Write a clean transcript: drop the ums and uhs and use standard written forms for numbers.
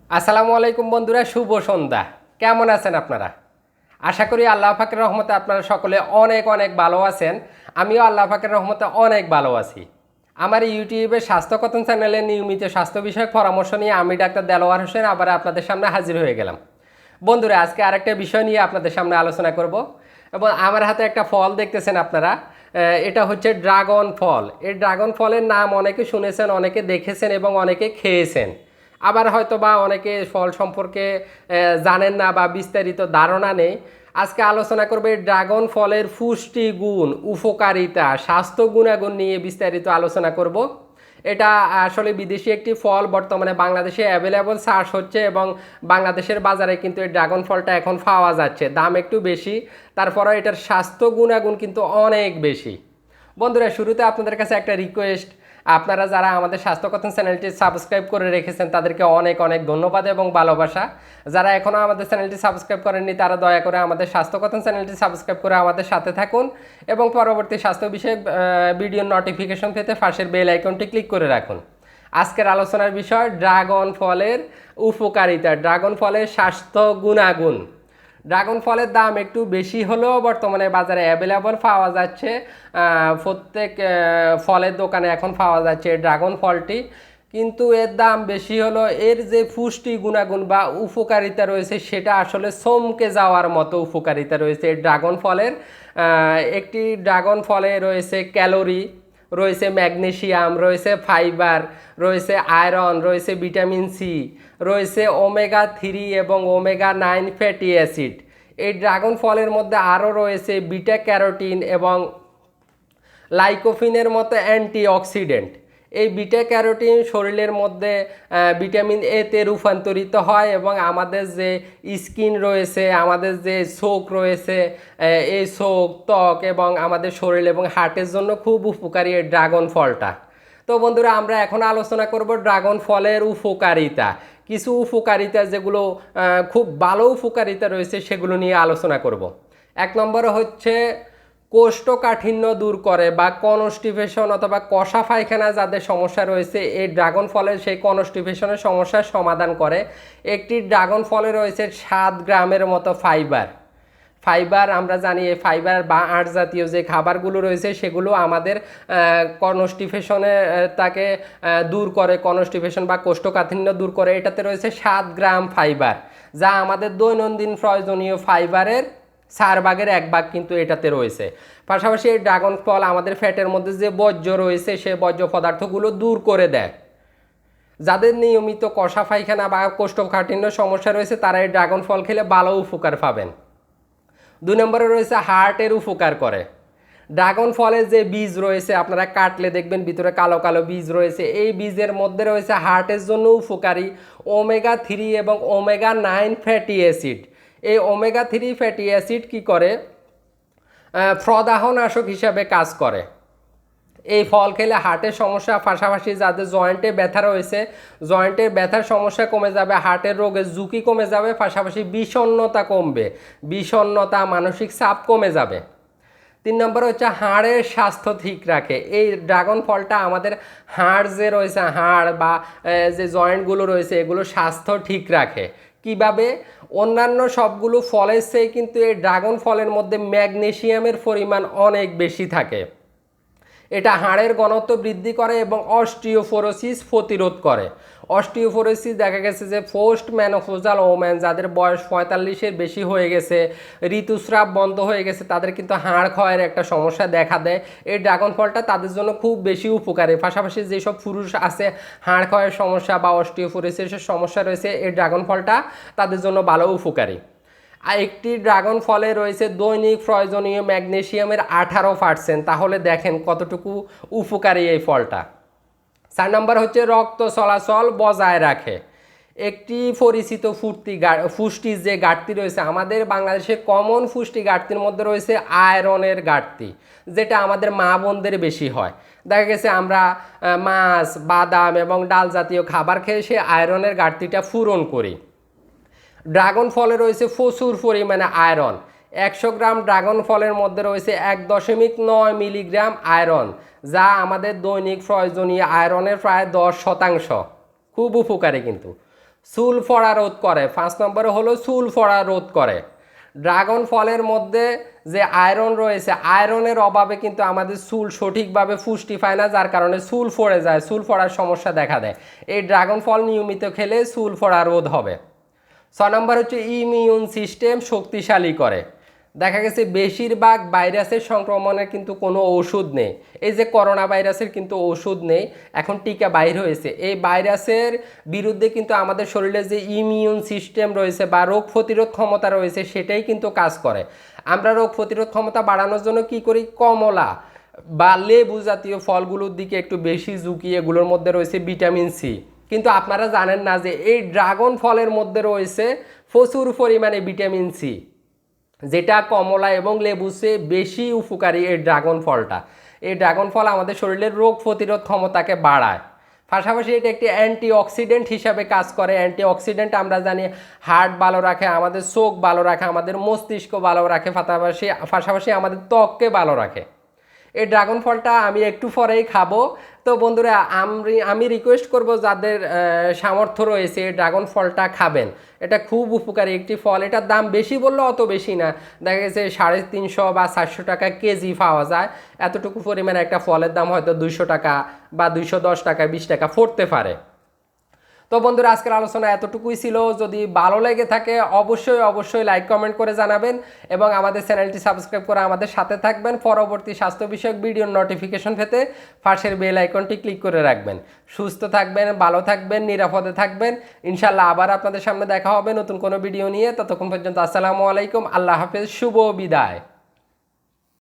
আসসালামু আলাইকুম বন্ধুরা, শুভ সন্ধ্যা। কেমন আছেন আপনারা? আশা করি আল্লাহ পাকের রহমতে আপনারা সকলে অনেক অনেক ভালো আছেন। আমিও আল্লাহ পাকের রহমতে অনেক ভালো আছি। আমার ইউটিউবে স্বাস্থ্য কথন চ্যানেলে নিয়মিত স্বাস্থ্য বিষয়ক পরামর্শ নিয়ে আমি ডাক্তার দেলোয়ার হোসেন আবার আপনাদের সামনে হাজির হয়ে গেলাম। বন্ধুরা, আজকে আরেকটা বিষয় নিয়ে আপনাদের সামনে আলোচনা করব এবং আমার হাতে একটা ফল দেখতেছেন আপনারা। এটা হচ্ছে ড্রাগন ফল। এই ড্রাগন ফলের নাম অনেকে শুনেছেন, অনেকে দেখেছেন এবং অনেকে খেয়েছেন। আবার হয়তো বা অনেকে ফল সম্পর্কে জানেন না বা বিস্তারিত ধারণা নেই। আজকে আলোচনা করবে ড্রাগন ফলের পুষ্টিগুণ, উপকারিতা, স্বাস্থ্য গুণাগুণ নিয়ে বিস্তারিত আলোচনা করব। এটা আসলে বিদেশি একটি ফল, বর্তমানে বাংলাদেশে অ্যাভেলেবল চাষ হচ্ছে এবং বাংলাদেশের বাজারে কিন্তু এই ড্রাগন ফলটা এখন পাওয়া যাচ্ছে। দাম একটু বেশি, তারপরেও এটার স্বাস্থ্য গুণাগুণ কিন্তু অনেক বেশি। বন্ধুরা, শুরুতে আপনাদের কাছে একটা রিকোয়েস্ট, আপনারা যারা আমাদের স্বাস্থ্যকথন চ্যানেলটি সাবস্ক্রাইব করে রেখেছেন তাদেরকে অনেক অনেক ধন্যবাদ এবং ভালোবাসা। যারা এখনও আমাদের চ্যানেলটি সাবস্ক্রাইব করেননি তারা দয়া করে আমাদের স্বাস্থ্যকথন চ্যানেলটি সাবস্ক্রাইব করে আমাদের সাথে থাকুন এবং পরবর্তী স্বাস্থ্য বিষয়ক ভিডিওর নোটিফিকেশন পেতে পাশের বেল আইকনটি ক্লিক করে রাখুন। আজকের আলোচনার বিষয় ড্রাগন ফলের উপকারিতা, ড্রাগন ফলের স্বাস্থ্য গুণাগুণ। ড্রাগন ফলের দাম একটু বেশি হলেও বর্তমানে বাজারে অ্যাভেলেবল পাওয়া যাচ্ছে। প্রত্যেক ফলের দোকানে এখন পাওয়া যাচ্ছে ড্রাগন ফলটি, কিন্তু এর দাম বেশি হলো এর যে পুষ্টি গুণাগুণ বা উপকারিতা রয়েছে সেটা আসলে চমকে যাওয়ার মতো উপকারিতা রয়েছে এই ড্রাগন ফলের। একটি ড্রাগন ফলে রয়েছে ক্যালোরি, রয়েছে ম্যাগনেসিয়াম, রয়েছে ফাইবার, রয়েছে আয়রন, রয়েছে ভিটামিন সি, রয়েছে ওমেগা 3 এবং ওমেগা 9 ফ্যাটি অ্যাসিড। এই ড্রাগন ফলের মধ্যে আরও রয়েছে বিটা ক্যারোটিন এবং লাইকোফিনের মতো অ্যান্টিঅক্সিডেন্ট। এই বিটা ক্যারোটিন শরীরের মধ্যে ভিটামিন এতে রূপান্তরিত হয় এবং আমাদের যে স্কিন রয়েছে, আমাদের যে চোখ রয়েছে, এই চোখ, ত্বক এবং আমাদের শরীর এবং হার্টের জন্য খুব উপকারী এই ড্রাগন ফলটা। তো বন্ধুরা, আমরা এখন আলোচনা করব ড্রাগন ফলের উপকারিতা। কিছু উপকারিতা যেগুলো খুব ভালো উপকারিতা রয়েছে সেগুলো নিয়ে আলোচনা করব। এক নম্বরে হচ্ছে কোষ্ঠকাঠিন্য দূর করে বা কনস্টিপেশন অথবা কষা পায়খানা যাদের সমস্যা রয়েছে এই ড্রাগন ফলের সেই কনস্টিপেশনের সমস্যার সমাধান করে। একটি ড্রাগন ফলে রয়েছে 7 গ্রামের মতো ফাইবার। ফাইবার আমরা জানি, এই ফাইবার বা আঁশ জাতীয় যে খাবারগুলো রয়েছে সেগুলো আমাদের কনস্টিপেশনে তাকে দূর করে, কনস্টিপেশন বা কোষ্ঠকাঠিন্য দূর করে। এটাতে রয়েছে 7 গ্রাম ফাইবার, যা আমাদের দৈনন্দিন প্রয়োজনীয় ফাইবারের 4/1 কিন্তু এটাতে রয়েছে। পাশাপাশি এই ড্রাগন ফল আমাদের ফ্যাটের মধ্যে যে বর্জ্য রয়েছে সেই বর্জ্য পদার্থগুলো দূর করে দেয়। যাদের নিয়মিত কষা পায়খানা বা কোষ্ঠকাঠিন্য সমস্যা রয়েছে তারা এই ড্রাগন ফল খেলে ভালো উপকার পাবেন। 2 নম্বরে রয়েছে হার্টের উপকার করে। ড্রাগন ফলের যে বীজ রয়েছে আপনারা কাটলে দেখবেন ভিতরে কালো কালো বীজ রয়েছে। এই বীজের মধ্যে রয়েছে হার্টের জন্য উপকারী ওমেগা 3 এবং ওমেগা 9 ফ্যাটি অ্যাসিড। এই ওমেগা 3 ফ্যাটি অ্যাসিড কী করে? প্রদাহনাশক হিসাবে কাজ করে। এই ফল খেলে হার্টের সমস্যা, পাশাপাশি যাদের জয়েন্টে ব্যথা রয়েছে জয়েন্টের ব্যথার সমস্যা কমে যাবে, হার্টের রোগের ঝুঁকি কমে যাবে, পাশাপাশি বিষণ্ণতা কমবে, বিষণ্ণতা, মানসিক চাপ কমে যাবে। 3 নম্বর হচ্ছে হাড়ের স্বাস্থ্য ঠিক রাখে। এই ড্রাগন ফলটা আমাদের হাড় যে রয়েছে, হাড় বা যে জয়েন্টগুলো রয়েছে এগুলো স্বাস্থ্য ঠিক রাখে। কিভাবে? অন্যান্য সবগুলো ফলের চেয়ে কিন্তু এই ড্রাগন ফলের মধ্যে ম্যাগনেসিয়ামের পরিমাণ অনেক বেশি থাকে। এটা হাড়ের ঘনত্ব বৃদ্ধি করে এবং অস্টিওপোরোসিস প্রতিরোধ করে। অস্টিওপোরোসিস দেখা গেছে যে পোস্ট ম্যানোপজাল ওম্যান, যাদের বয়স 45-এর বেশি হয়ে গেছে, ঋতুস্রাব বন্ধ হয়ে গেছে, তাদের কিন্তু হাড় ক্ষয়ের একটা সমস্যা দেখা দেয়। এই ড্রাগন ফলটা তাদের জন্য খুব বেশি উপকারী। পাশাপাশি যেসব পুরুষ আছে হাড় ক্ষয়ের সমস্যা বা অস্টিওপোরোসিসের সমস্যা রয়েছে এই ড্রাগন ফলটা তাদের জন্য ভালো উপকারী। আর একটি ড্রাগন ফলে রয়েছে দৈনিক প্রয়োজনীয় ম্যাগনেসিয়ামের 18%। তাহলে দেখেন কতটুকু উপকারী এই ফলটা। 4 নম্বর হচ্ছে রক্ত চলাচল বজায় রাখে। একটি পরিচিত পুষ্টির যে ঘাটতি রয়েছে আমাদের বাংলাদেশে, কমন পুষ্টি ঘাটতির মধ্যে রয়েছে আয়রনের ঘাটতি, যেটা আমাদের মা বোনদের বেশি হয়। দেখা গেছে আমরা মাছ, বাদাম এবং ডাল জাতীয় খাবার খেয়ে সে আয়রনের ঘাটতিটা পূরণ করি। ড্রাগন ফলে রয়েছে প্রচুর পরিমাণে আয়রন। 100 গ্রাম ড্রাগন ফলের মধ্যে রয়েছে 1.9 মিলিগ্রাম আয়রন, যা আমাদের দৈনিক প্রয়োজনীয় আয়রনের প্রায় 10%। খুব উপকারী কিন্তু। চুল ফড়া রোধ করে। 5 নম্বরে হলো চুল ফড়া রোধ করে। ড্রাগন ফলের মধ্যে যে আয়রন রয়েছে, আয়রনের অভাবে কিন্তু আমাদের চুল সঠিকভাবে পুষ্টি পায় না, যার কারণে চুল ফড়ে যায়, চুল ফড়ার সমস্যা দেখা দেয়। এই ড্রাগন ফল নিয়মিত খেলে চুল ফড়া রোধ হবে। 6 নম্বর হচ্ছে ইমিউন সিস্টেম শক্তিশালী করে। দেখা গেছে বেশিরভাগ ভাইরাসের সংক্রমণের কিন্তু কোনো ওষুধ নেই। এই যে করোনা ভাইরাসের কিন্তু ওষুধ নেই, এখন টিকা বাইর হয়েছে। এই ভাইরাসের বিরুদ্ধে কিন্তু আমাদের শরীরে যে ইমিউন সিস্টেম রয়েছে বা রোগ প্রতিরোধ ক্ষমতা রয়েছে সেটাই কিন্তু কাজ করে। আমরা রোগ প্রতিরোধ ক্ষমতা বাড়ানোর জন্য কি করি, কমলা বা লেবু জাতীয় ফলগুলোর দিকে একটু বেশি ঝুঁকি। এগুলোর মধ্যে রয়েছে ভিটামিন সি। কিন্তু আপনারা জানেন না যে এই ড্রাগন ফলের মধ্যে রয়েছে প্রচুর পরিমাণে ভিটামিন সি, যেটা কমলা এবং লেবু চেয়ে বেশি উপকারী। এই ড্রাগন ফলটা, এই ড্রাগন ফল আমাদের শরীরের রোগ প্রতিরোধ ক্ষমতাকে বাড়ায়। পাশাপাশি এটা একটি অ্যান্টিঅক্সিডেন্ট হিসাবে কাজ করে। অ্যান্টিঅক্সিডেন্ট আমরা জানি হার্ট ভালো রাখে, আমাদের চোখ ভালো রাখে, আমাদের মস্তিষ্ক ভালো রাখে, পাশাপাশি আমাদের ত্বককে ভালো রাখে। এই ড্রাগন ফলটা আমি একটু পরেই খাবো। তো বন্ধুরা, আমি রিকোয়েস্ট করব যাদের সামর্থ্য রয়েছে এই ড্রাগন ফলটা খাবেন। এটা খুব উপকারী একটি ফল। এটার দাম বেশি বললে অত বেশি না, দেখা গেছে 350 বা 400 টাকা কেজি পাওয়া যায়। এতটুকু পরিমাণে একটা ফলের দাম হয়তো 200 টাকা বা 210 টাকা 20 টাকা পড়তে পারে। তো বন্ধুরা, আজকের আলোচনা এতটুকুই ছিল। যদি ভালো লেগে থাকে অবশ্যই লাইক কমেন্ট করে জানাবেন এবং আমাদের চ্যানেলটি সাবস্ক্রাইব করে আমাদের সাথে থাকবেন। পরবর্তী স্বাস্থ্য বিষয়ক ভিডিওর নোটিফিকেশন পেতে পাশের বেল আইকনটি ক্লিক করে রাখবেন। সুস্থ থাকবেন, ভালো থাকবেন, নিরাপদে থাকবেন। ইনশাল্লাহ আবার আপনাদের সামনে দেখা হবে নতুন কোনো ভিডিও নিয়ে। ততক্ষণ পর্যন্ত আসসালামু আলাইকুম, আল্লাহ হাফেজ, শুভ বিদায়।